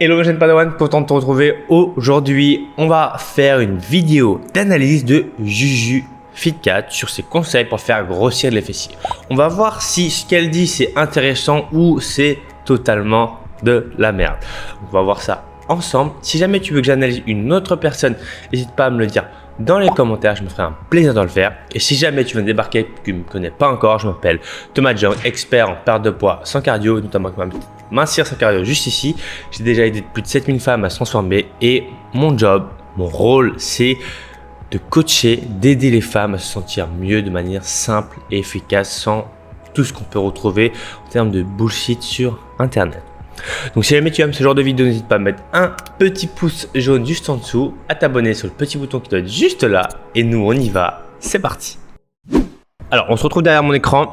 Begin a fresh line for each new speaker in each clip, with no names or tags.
Hello ma chaîne Padawan, content de te retrouver. Aujourd'hui, on va faire une vidéo d'analyse de Juju Fitcat sur ses conseils pour faire grossir les fessiers. On va voir si ce qu'elle dit c'est intéressant ou c'est totalement de la merde. On va voir ça ensemble. Si jamais tu veux que j'analyse une autre personne, n'hésite pas à me le dire dans les commentaires, je me ferai un plaisir de le faire. Et si jamais tu viens de débarquer et que tu ne me connais pas encore, je m'appelle Thomas John, expert en perte de poids sans cardio, notamment mincir sans cardio juste ici. J'ai déjà aidé plus de 7000 femmes à se transformer et mon job, mon rôle, c'est de coacher, d'aider les femmes à se sentir mieux de manière simple et efficace sans tout ce qu'on peut retrouver en termes de bullshit sur internet. Donc si jamais tu aimes ce genre de vidéo, n'hésite pas à mettre un petit pouce jaune juste en dessous, à t'abonner sur le petit bouton qui doit être juste là et nous on y va, c'est parti. Alors on se retrouve derrière mon écran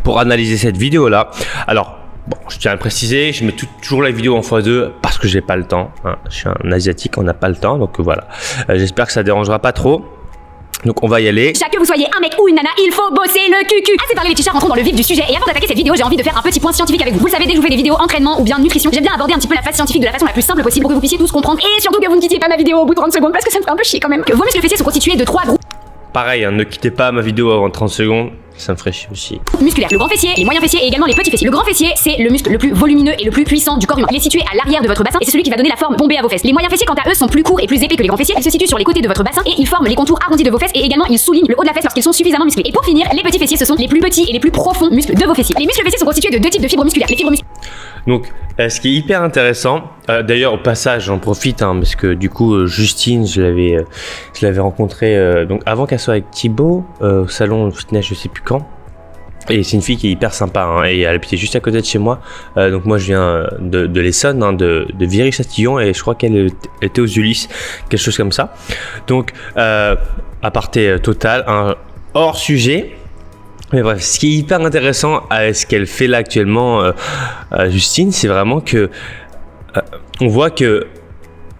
pour analyser cette vidéo là. Alors bon, je tiens à le préciser, je mets toujours la vidéo en x2 parce que j'ai pas le temps, hein. Je suis un asiatique, on n'a pas le temps, donc voilà. J'espère que ça dérangera pas trop. Donc on va y aller.
Que vous soyez un mec ou une nana, il faut bosser le cucu. Assez parlé les t-shirts, rentrons dans le vif du sujet. Et avant d'attaquer cette vidéo, j'ai envie de faire un petit point scientifique avec vous. Vous le savez, dès que je vous fais des vidéos entraînement ou bien nutrition, j'aime bien aborder un petit peu la phase scientifique de la façon la plus simple possible pour que vous puissiez tous comprendre. Et surtout que vous ne quittiez pas ma vidéo au bout de 30 secondes parce que ça me fait un peu chier quand même. Que vos muscles fessiers sont constitués de 3 groupes.
Pareil, hein, ne quittez pas ma vidéo avant 30 secondes, ça me ferait chier aussi.
Musculaire, le grand fessier, les moyens fessiers et également les petits fessiers. Le grand fessier, c'est le muscle le plus volumineux et le plus puissant du corps humain. Il est situé à l'arrière de votre bassin et c'est celui qui va donner la forme bombée à vos fesses. Les moyens fessiers, quant à eux, sont plus courts et plus épais que les grands fessiers. Ils se situent sur les côtés de votre bassin et ils forment les contours arrondis de vos fesses et également ils soulignent le haut de la fesse lorsqu'ils sont suffisamment musclés. Et pour finir, les petits fessiers, ce sont les plus petits et les plus profonds muscles de vos fessiers. Les muscles fessiers sont constitués de 2 types de fibres musculaires. Les fibres musculaires.
Donc, ce qui est hyper intéressant, d'ailleurs au passage j'en profite parce que du coup Justine, je l'avais rencontrée donc avant qu'elle soit avec Thibaut au salon fitness, je sais plus quand. Et c'est une fille qui est hyper sympa et elle habitait juste à côté de chez moi. Donc moi je viens de l'Essonne, de Viry-Châtillon et je crois qu'elle était aux Ulysses, quelque chose comme ça. Donc aparté total, hors sujet. Mais bref, ce qui est hyper intéressant à ce qu'elle fait là actuellement, Justine, c'est vraiment que on voit que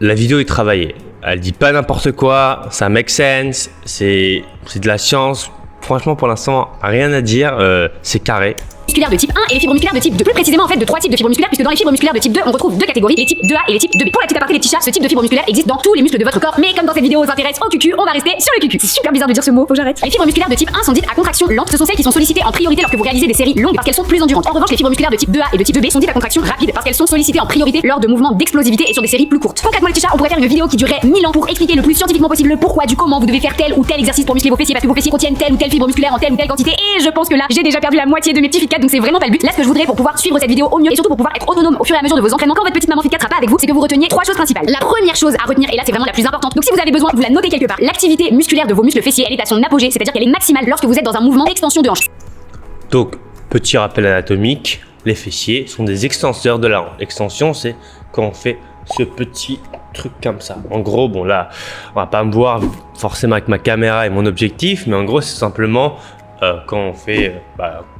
la vidéo est travaillée. Elle dit pas n'importe quoi, ça make sense, c'est de la science. Franchement, pour l'instant, rien à dire, c'est carré.
Musculaires de type 1 et les fibres musculaires de type 2. Plus précisément en fait de 3 types de fibres musculaires puisque dans les fibres musculaires de type 2 on retrouve 2 catégories, les types 2A et les types 2B. Pour la petite aparté des petits chats, ce type de fibres musculaires existe dans tous les muscles de votre corps, mais comme dans cette vidéo vous intéresse au cucu, on va rester sur le cucu. C'est super bizarre de dire ce mot, faut que j'arrête. Les fibres musculaires de type 1 sont dites à contraction lente, ce sont celles qui sont sollicitées en priorité lorsque vous réalisez des séries longues parce qu'elles sont plus endurantes. En revanche, les fibres musculaires de type 2A et de type 2B sont dites à contraction rapide parce qu'elles sont sollicitées en priorité lors de mouvements d'explosivité et sur des séries plus courtes. Concrètement les petits chats, on pourrait faire une vidéo qui durerait 1000 ans pour expliquer le plus scientifiquement possible le pourquoi du comment vous devez faire tel ou tel exercice pour muscler vos fessiers parce que vos fessiers contiennent telle ou telle fibre musculaire en telle ou telle quantité et je pense que là j'ai déjà perdu la moitié de mes petits Fitcat donc c'est vraiment pas le but. Là ce que je voudrais pour pouvoir suivre cette vidéo au mieux et surtout pour pouvoir être autonome au fur et à mesure de vos entraînements quand votre petite maman Fitcat sera pas avec vous, c'est que vous reteniez 3 choses principales. La première chose à retenir et là c'est vraiment la plus importante. Donc si vous avez besoin, vous la notez quelque part. L'activité musculaire de vos muscles fessiers, elle est à son apogée, c'est-à-dire qu'elle est maximale lorsque vous êtes dans un mouvement d'extension de hanche.
Donc, petit rappel anatomique, les fessiers sont des extenseurs de la hanche. L'extension, c'est quand on fait ce petit truc comme ça. En gros, bon là, on va pas me voir forcément avec ma caméra et mon objectif, mais en gros, c'est simplement quand on fait,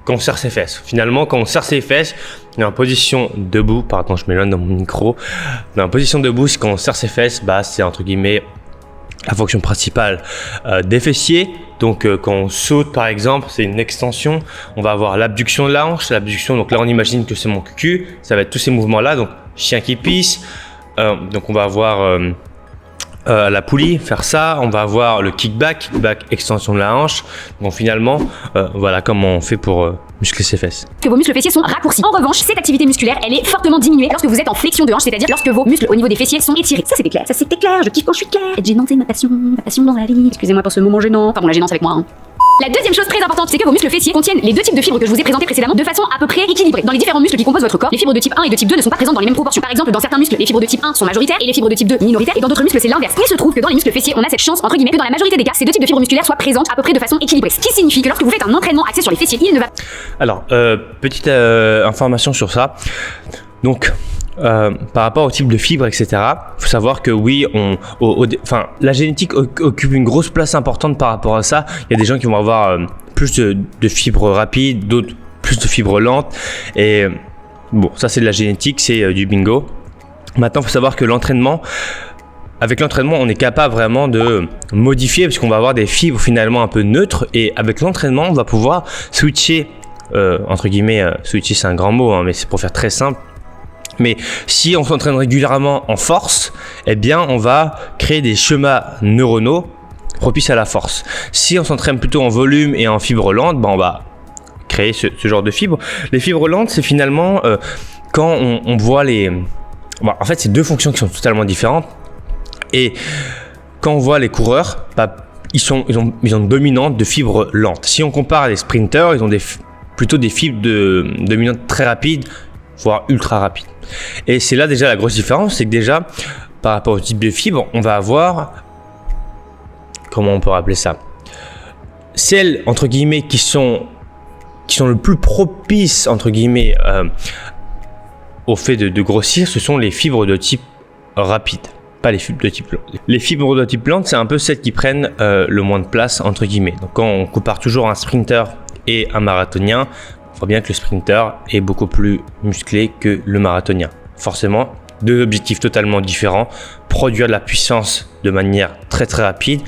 quand on serre ses fesses. Finalement, quand on serre ses fesses, on est en position debout. Pardon, je m'éloigne dans mon micro. On est en position debout, c'est quand on serre ses fesses, c'est entre guillemets la fonction principale des fessiers. Donc quand on saute par exemple, c'est une extension. On va avoir l'abduction de la hanche. L'abduction, donc là on imagine que c'est mon cul. Ça va être tous ces mouvements là. Donc chien qui pisse. Donc on va avoir la poulie, faire ça. On va avoir le kickback, extension de la hanche. Donc finalement, voilà comment on fait pour muscler ses fesses.
Que vos muscles fessiers sont raccourcis. En revanche, cette activité musculaire, elle est fortement diminuée lorsque vous êtes en flexion de hanche, c'est-à-dire lorsque vos muscles au niveau des fessiers sont étirés. Ça c'était clair, je kiffe quand je suis clair. Être gênante, c'est ma passion dans la vie. Excusez-moi pour ce moment gênant. Enfin bon, la gênance avec moi. La deuxième chose très importante, c'est que vos muscles fessiers contiennent les 2 types de fibres que je vous ai présentés précédemment de façon à peu près équilibrée. Dans les différents muscles qui composent votre corps, les fibres de type 1 et de type 2 ne sont pas présentes dans les mêmes proportions. Par exemple, dans certains muscles, les fibres de type 1 sont majoritaires et les fibres de type 2 minoritaires, et dans d'autres muscles, c'est l'inverse. Il se trouve que dans les muscles fessiers, on a cette chance, entre guillemets, que dans la majorité des cas, ces 2 types de fibres musculaires soient présentes à peu près de façon équilibrée. Ce qui signifie que lorsque vous faites un entraînement axé sur les fessiers, il ne va...
Alors, petite information sur ça. Donc, par rapport au type de fibres, etc., il faut savoir que oui, la génétique occupe une grosse place importante par rapport à ça. Il y a des gens qui vont avoir plus de fibres rapides, d'autres plus de fibres lentes. Et bon, ça c'est de la génétique, c'est du bingo. Maintenant, il faut savoir que avec l'entraînement, on est capable vraiment de modifier parce qu'on va avoir des fibres finalement un peu neutres. Et avec l'entraînement, on va pouvoir switcher, entre guillemets, switcher c'est un grand mot, mais c'est pour faire très simple. Mais si on s'entraîne régulièrement en force, eh bien on va créer des schémas neuronaux propices à la force. Si on s'entraîne plutôt en volume et en fibres lentes, on va créer ce genre de fibres. Les fibres lentes, c'est finalement quand on voit les... en fait, c'est deux fonctions qui sont totalement différentes. Et quand on voit les coureurs, ils ont une dominante de fibres lentes. Si on compare les sprinters, ils ont plutôt des fibres dominantes très rapides, voire ultra rapides. Et c'est là déjà la grosse différence, c'est que déjà, par rapport au type de fibre, on va avoir, comment on peut rappeler ça, celles, entre guillemets, qui sont le plus propices, entre guillemets, au fait de grossir, ce sont les fibres de type rapide, pas les fibres de type lent. Les fibres de type lente, c'est un peu celles qui prennent le moins de place, entre guillemets. Donc quand on compare toujours un sprinter et un marathonien, on voit bien que le sprinter est beaucoup plus musclé que le marathonien. Forcément, deux objectifs totalement différents, produire de la puissance de manière très très rapide,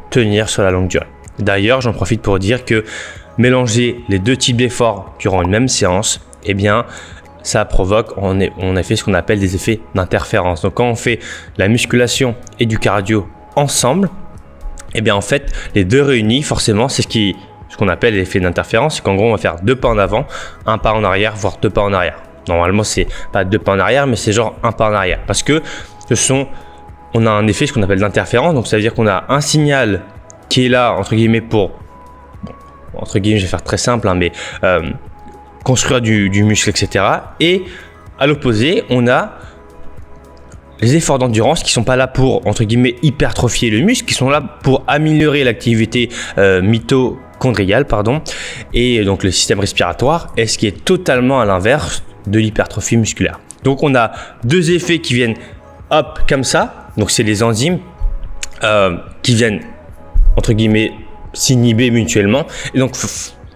tenir sur la longue durée. D'ailleurs, j'en profite pour dire que mélanger les deux types d'efforts durant une même séance, eh bien, ça provoque en effet ce qu'on appelle des effets d'interférence. Donc quand on fait la musculation et du cardio ensemble, eh bien en fait, les deux réunis, forcément, c'est ce qu'on appelle l'effet d'interférence, c'est qu'en gros on va faire 2 pas en avant, 1 pas en arrière, voire 2 pas en arrière. Normalement c'est pas 2 pas en arrière, mais c'est genre 1 pas en arrière, parce que on a un effet ce qu'on appelle d'interférence, donc ça veut dire qu'on a un signal qui est là entre guillemets entre guillemets je vais faire très simple, mais construire du muscle, etc. Et à l'opposé, on a les efforts d'endurance qui sont pas là pour entre guillemets hypertrophier le muscle, qui sont là pour améliorer l'activité mitochondriale, et donc le système respiratoire, et ce qui est totalement à l'inverse de l'hypertrophie musculaire. Donc on a deux effets qui viennent hop comme ça, donc c'est les enzymes qui viennent entre guillemets s'inhiber mutuellement, et donc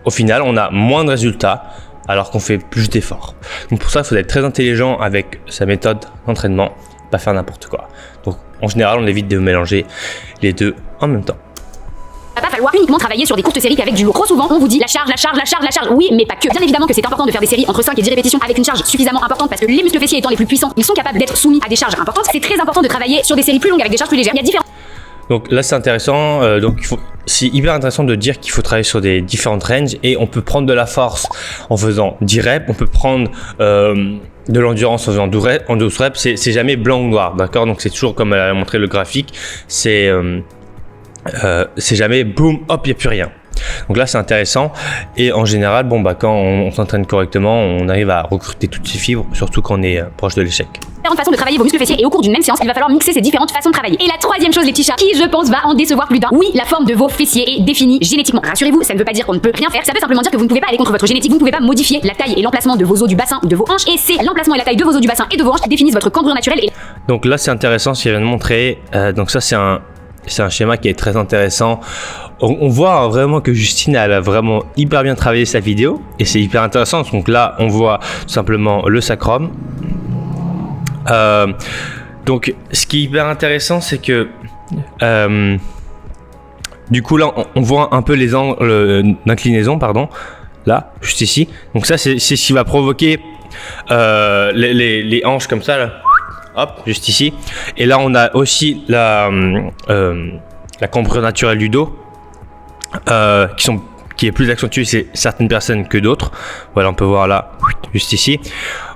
au final on a moins de résultats alors qu'on fait plus d'efforts. Donc pour ça, il faut être très intelligent avec sa méthode d'entraînement, pas faire n'importe quoi. Donc en général, on évite de mélanger les deux en même temps.
Il va pas falloir uniquement travailler sur des courtes séries avec du lourd. Trop souvent, on vous dit la charge. Oui, mais pas que. Bien évidemment que c'est important de faire des séries entre 5 et 10 répétitions avec une charge suffisamment importante parce que les muscles fessiers étant les plus puissants, ils sont capables d'être soumis à des charges importantes. C'est très important de travailler sur des séries plus longues avec des charges plus légères. Il y a différents...
Donc là c'est intéressant, c'est hyper intéressant de dire qu'il faut travailler sur des différentes ranges et on peut prendre de la force en faisant 10 reps, on peut prendre de l'endurance en faisant 12 reps, c'est jamais blanc ou noir, d'accord? Donc c'est toujours comme elle a montré le graphique, c'est jamais boum, hop, il n'y a plus rien. Donc là c'est intéressant et en général quand on s'entraîne correctement on arrive à recruter toutes ces fibres, surtout quand on est proche de l'échec.
Différentes façons de travailler vos muscles fessiers et au cours d'une même séance il va falloir mixer ces différentes façons de travailler. Et la troisième chose les petits chats qui je pense va en décevoir plus d'un, oui la forme de vos fessiers est définie génétiquement. Rassurez-vous, ça ne veut pas dire qu'on ne peut rien faire, ça veut simplement dire que vous ne pouvez pas aller contre votre génétique, vous ne pouvez pas modifier la taille et l'emplacement de vos os du bassin ou de vos hanches et c'est l'emplacement et la taille de vos os du bassin et de vos hanches qui définissent votre cambrure naturelle.
Donc là c'est intéressant ce qu'il vient de montrer, donc ça c'est un schéma qui est très intéressant. On voit vraiment que Justine elle a vraiment hyper bien travaillé sa vidéo et c'est hyper intéressant. Donc là on voit tout simplement le sacrum. Donc ce qui est hyper intéressant c'est que du coup là on voit un peu les angles d'inclinaison là juste ici. Donc ça c'est ce qui va provoquer les hanches comme ça là. Hop, juste ici. Et là, on a aussi la cambrure naturelle du dos, qui est plus accentuée chez certaines personnes que d'autres. Voilà, on peut voir là, juste ici.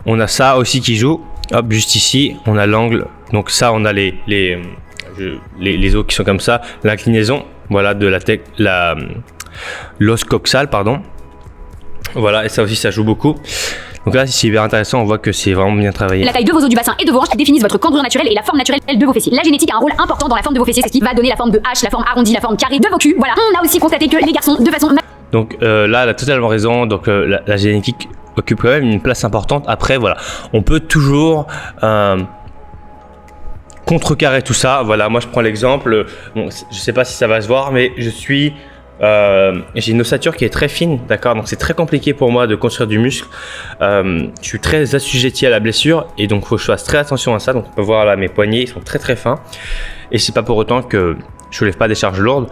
On a ça aussi qui joue. Hop, juste ici, on a l'angle. Donc ça, on a les os qui sont comme ça. L'inclinaison, voilà, de l'os coxal, Voilà, et ça aussi, ça joue beaucoup. Donc là, c'est hyper intéressant, on voit que c'est vraiment bien travaillé.
La taille de vos os du bassin et de vos hanches définissent votre cambrure naturelle et la forme naturelle de vos fessiers. La génétique a un rôle important dans la forme de vos fessiers, c'est ce qui va donner la forme de H, la forme arrondie, la forme carrée de vos culs. Voilà, on a aussi constaté que les garçons, de façon...
Donc là, elle a totalement raison, donc la génétique occupe quand même une place importante. Après, voilà, on peut toujours... contrecarrer tout ça. Voilà, moi je prends l'exemple, je sais pas si ça va se voir, mais j'ai une ossature qui est très fine, d'accord, donc c'est très compliqué pour moi de construire du muscle. Je suis très assujetti à la blessure et donc faut que je fasse très attention à ça. Donc on peut voir là mes poignets, ils sont très très fins et c'est pas pour autant que je soulève pas des charges lourdes.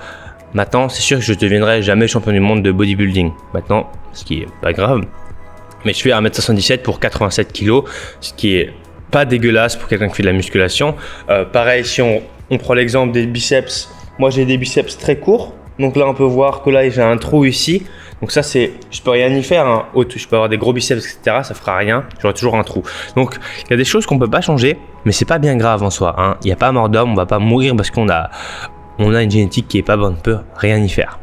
Maintenant c'est sûr que je deviendrai jamais champion du monde de bodybuilding maintenant, ce qui est pas grave, mais je fais 1m77 pour 87 kg, ce qui est pas dégueulasse pour quelqu'un qui fait de la musculation. Pareil, si on prend l'exemple des biceps, moi j'ai des biceps très courts. Donc là, on peut voir que là, j'ai un trou ici. Donc ça, je peux rien y faire. Hein. Je peux avoir des gros biceps, etc. Ça fera rien. J'aurai toujours un trou. Donc, il y a des choses qu'on peut pas changer, mais c'est pas bien grave en soi. Hein. Il n'y a pas mort d'homme. On va pas mourir parce qu'on a une génétique qui est pas bonne. On peut rien y faire.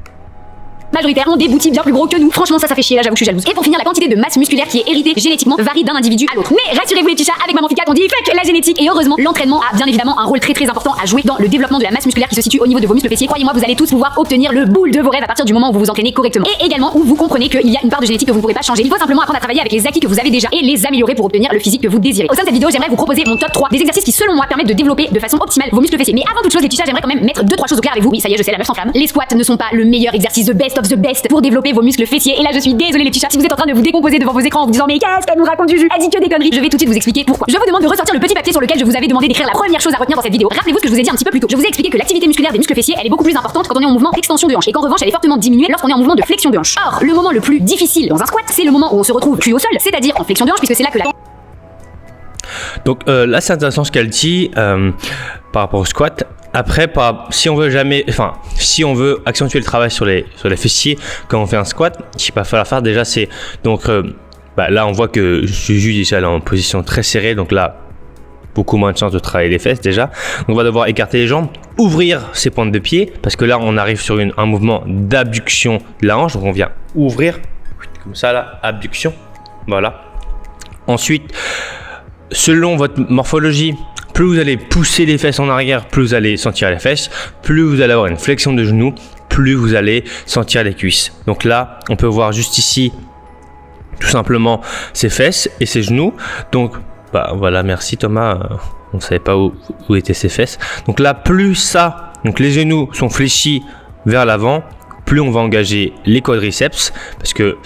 Majoritaire ont des boutiques bien plus gros que nous. Franchement, ça fait chier, là j'avoue que je suis jalouse. Et pour finir, la quantité de masse musculaire qui est héritée génétiquement varie d'un individu à l'autre. Mais rassurez-vous les petits chats, avec Maman Fitcat, on dit fuck la génétique. Et heureusement, l'entraînement a bien évidemment un rôle très important à jouer dans le développement de la masse musculaire qui se situe au niveau de vos muscles fessiers. Croyez-moi, vous allez tous pouvoir obtenir le boule de vos rêves à partir du moment où vous vous entraînez correctement. Et également où vous comprenez qu'il y a une part de génétique que vous ne pourrez pas changer. Il faut simplement apprendre à travailler avec les acquis que vous avez déjà et les améliorer pour obtenir le physique que vous désirez. Au sein de cette vidéo, j'aimerais vous proposer mon top 3 des exercices qui selon moi permettent de développer de façon optimale vos muscles fessiers. Mais avant toute chose les petits chats, j'aimerais quand même mettre 2-3 choses au clair avec vous. Oui, ça y est, je sais, la meuf s'enflamme. Les squats ne sont pas le meilleur exercice, the best of the best pour développer vos muscles fessiers. Et là, je suis désolée les petits chats, si vous êtes en train de vous décomposer devant vos écrans en vous disant mais qu'est-ce qu'elle nous raconte Juju, elle dit que des conneries. Je vais tout de suite vous expliquer pourquoi. Je vous demande de ressortir le petit papier sur lequel je vous avais demandé d'écrire la première chose à retenir dans cette vidéo. Rappelez-vous ce que je vous ai dit un petit peu plus tôt. Je vous ai expliqué que l'activité musculaire des muscles fessiers, elle est beaucoup plus importante quand on est en mouvement d'extension de hanche et qu'en revanche, elle est fortement diminuée lorsqu'on est en mouvement de flexion de hanche. Or, le moment le plus difficile dans un squat, c'est le moment où on se retrouve cul au sol, c'est-à-dire en flexion de hanche puisque c'est là que la
Donc là, c'est intéressant ce qu'elle dit par rapport au squat. Après, si on veut accentuer le travail sur les fessiers quand on fait un squat, ce qu'il va falloir faire déjà, c'est donc là on voit que Juju déjà est en position très serrée, donc là beaucoup moins de chances de travailler les fesses déjà. Donc on va devoir écarter les jambes, ouvrir ses pointes de pied parce que là on arrive sur un mouvement d'abduction de la hanche, donc on vient ouvrir comme ça là, abduction, voilà. Ensuite, selon votre morphologie, plus vous allez pousser les fesses en arrière, plus vous allez sentir les fesses, plus vous allez avoir une flexion de genoux, plus vous allez sentir les cuisses. Donc là, on peut voir juste ici, tout simplement, ses fesses et ses genoux. Donc voilà, merci Thomas, on ne savait pas où étaient ses fesses. Donc là, donc les genoux sont fléchis vers l'avant, plus on va engager les quadriceps, parce que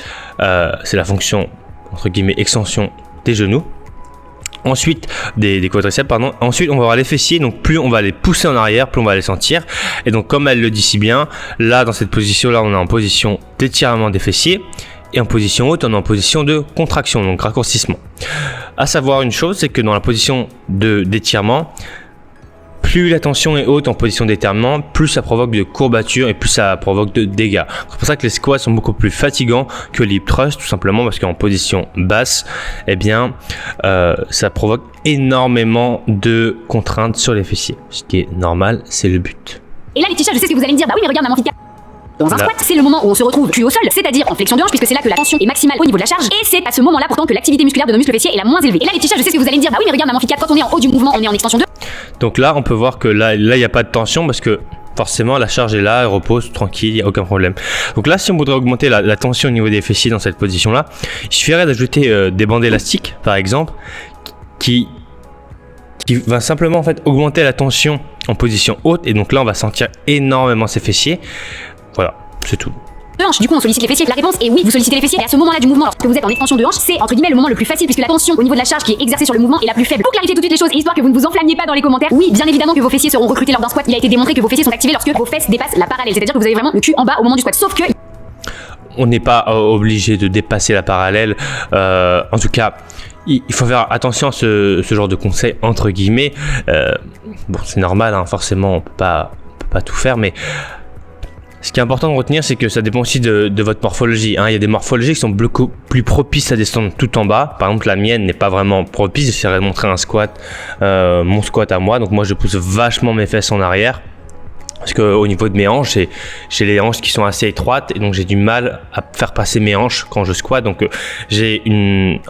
c'est la fonction, entre guillemets, extension des genoux. Ensuite, des quadriceps, pardon. Ensuite, on va avoir les fessiers. Donc, plus on va les pousser en arrière, plus on va les sentir. Et donc, comme elle le dit si bien, là, dans cette position-là, on est en position d'étirement des fessiers. Et en position haute, on est en position de contraction, donc raccourcissement. À savoir une chose, c'est que dans la position d'étirement, plus la tension est haute en position d'étirement, plus ça provoque de courbatures et plus ça provoque de dégâts. C'est pour ça que les squats sont beaucoup plus fatigants que les hip thrusts, tout simplement parce qu'en position basse, ça provoque énormément de contraintes sur les fessiers. Ce qui est normal, c'est le but.
Et là les petits chats, je sais ce que vous allez me dire, bah oui mais regarde Maman Fitcat. Dans un squat, c'est le moment où on se retrouve cul au sol, c'est-à-dire en flexion de hanche, puisque c'est là que la tension est maximale au niveau de la charge, et c'est à ce moment-là pourtant que l'activité musculaire de nos muscles fessiers est la moins élevée. Et là les petits chats, je sais ce que vous allez me dire, bah oui mais regarde Maman Fitcat, quand on est en haut du mouvement, on est en extension de.
Donc là, on peut voir que là, il n'y a pas de tension parce que forcément, la charge est là, elle repose tranquille, il n'y a aucun problème. Donc là, si on voudrait augmenter la tension au niveau des fessiers dans cette position-là, il suffirait d'ajouter des bandes élastiques, par exemple, qui va simplement en fait augmenter la tension en position haute. Et donc là, on va sentir énormément ses fessiers. Voilà, c'est tout.
Du coup on sollicite les fessiers. La réponse est oui, vous sollicitez les fessiers. Et à ce moment-là du mouvement, lorsque vous êtes en extension de hanche, c'est entre guillemets le moment le plus facile puisque la tension au niveau de la charge qui est exercée sur le mouvement est la plus faible. Pour clarifier tout de suite les choses et histoire que vous ne vous enflammiez pas dans les commentaires, oui, bien évidemment que vos fessiers seront recrutés lors d'un squat. Il a été démontré que vos fessiers sont activés lorsque vos fesses dépassent la parallèle, c'est-à-dire que vous avez vraiment le cul en bas au moment du squat. Sauf que
on n'est pas obligé de dépasser la parallèle. En tout cas, il faut faire attention à ce genre de conseil entre guillemets. Bon, c'est normal, hein, forcément, on peut pas tout faire, mais ce qui est important de retenir, c'est que ça dépend aussi de votre morphologie. Hein. Il y a des morphologies qui sont beaucoup plus propices à descendre tout en bas. Par exemple, la mienne n'est pas vraiment propice. J'essaierai de montrer un squat, mon squat à moi. Donc moi, je pousse vachement mes fesses en arrière. Parce qu'au niveau de mes hanches, j'ai les hanches qui sont assez étroites et donc j'ai du mal à faire passer mes hanches quand je squatte. Donc j'ai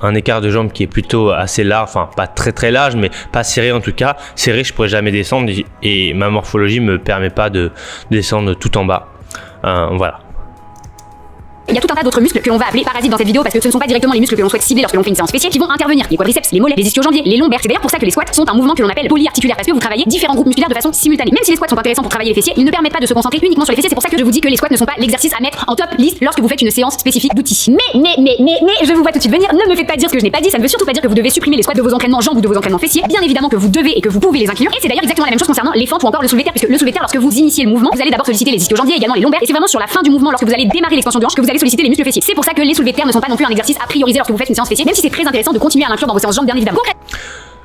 un écart de jambes qui est plutôt assez large, enfin pas très très large, mais pas serré en tout cas. Serré, je pourrais jamais descendre et ma morphologie me permet pas de descendre tout en bas. Voilà.
il y a tout un tas d'autres muscles que l'on va appeler parasites dans cette vidéo parce que ce ne sont pas directement les muscles que l'on souhaite cibler lorsque l'on fait une séance fessier qui vont intervenir. Les quadriceps, les mollets, les ischio-jambiers, les lombaires. C'est d'ailleurs pour ça que les squats sont un mouvement que l'on appelle polyarticulaire parce que vous travaillez différents groupes musculaires de façon simultanée. Même si les squats sont intéressants pour travailler les fessiers, ils ne permettent pas de se concentrer uniquement sur les fessiers. C'est pour ça que je vous dis que les squats ne sont pas l'exercice à mettre en top liste lorsque vous faites une séance spécifique d'outils. Mais je vous vois tout de suite venir. Ne me faites pas dire ce que je n'ai pas dit. Ça ne veut surtout pas dire que vous devez supprimer les squats de vos entraînements jambes ou de vos entraînements fessiers. Bien évidemment que vous devez et que vous pouvez les inclure. Et c'est d'ailleurs exactement la même chose concernant les fentes ou encore le soulevé terre puisque le soulevé terre lorsque vous initiez le mouvement, vous allez d'abord solliciter les ischio-jambiers, également les lombaires. Et c'est vraiment sur la fin du mouvement lorsque vous allez démarrer l'extension de hanche que vous allez solliciter les muscles fessiers. C'est pour ça que les soulevés de terre ne sont pas non plus un exercice à prioriser lorsque vous faites une séance fessier, même si c'est très intéressant de continuer à l'inclure dans vos séances jambes bien évidemment.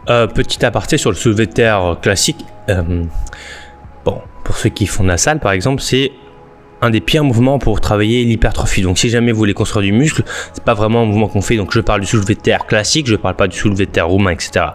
Petit aparté sur le soulevé de terre classique. Bon, pour ceux qui font de la salle par exemple, c'est un des pires mouvements pour travailler l'hypertrophie. Donc si jamais vous voulez construire du muscle, c'est pas vraiment un mouvement qu'on fait. Donc je parle du soulevé de terre classique, je parle pas du soulevé de terre roumain, etc.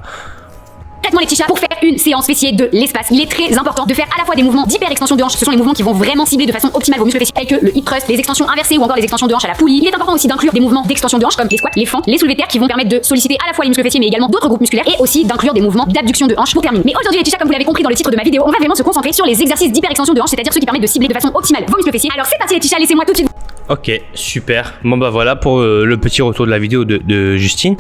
Traitement les petits chats pour faire une séance fessier de l'espace. Il est très important de faire à la fois des mouvements d'hyper-extension de hanche. Ce sont les mouvements qui vont vraiment cibler de façon optimale vos muscles fessiers, tels que le hip thrust, les extensions inversées ou encore les extensions de hanche à la poulie. Il est important aussi d'inclure des mouvements d'extension de hanche comme les squats, les fentes, les soulevés de terre qui vont permettre de solliciter à la fois les muscles fessiers mais également d'autres groupes musculaires et aussi d'inclure des mouvements d'abduction de hanche pour terminer. Mais aujourd'hui les petits chats, comme vous l'avez compris dans le titre de ma vidéo, on va vraiment se concentrer sur les exercices d'hyper-extension de hanche, c'est-à-dire ceux qui permettent de cibler de façon optimale vos muscles fessiers. Alors c'est parti les petits chats, laissez-moi tout de suite.
Ok, super. Bon bah voilà pour le petit retour de la vidéo de Justine.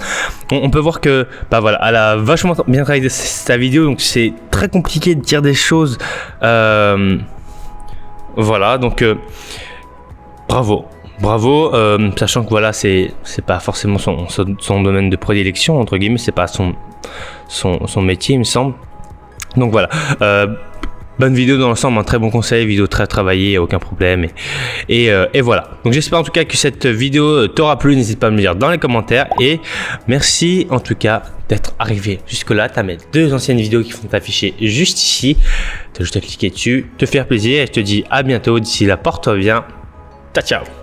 On peut voir que bah voilà, elle a vachement bien travaillé sa vidéo, donc c'est très compliqué de dire des choses. Voilà, donc bravo, sachant que voilà, c'est pas forcément son domaine de prédilection entre guillemets, c'est pas son métier, il me semble. Donc voilà. Bonne vidéo dans l'ensemble, un très bon conseil, vidéo très travaillée, aucun problème. Et voilà. Donc j'espère en tout cas que cette vidéo t'aura plu. N'hésite pas à me le dire dans les commentaires. Et merci en tout cas d'être arrivé jusque là. T'as mes 2 anciennes vidéos qui vont t'afficher juste ici. T'as juste à cliquer dessus, te faire plaisir. Et je te dis à bientôt. D'ici là, porte-toi bien. Ciao, ciao.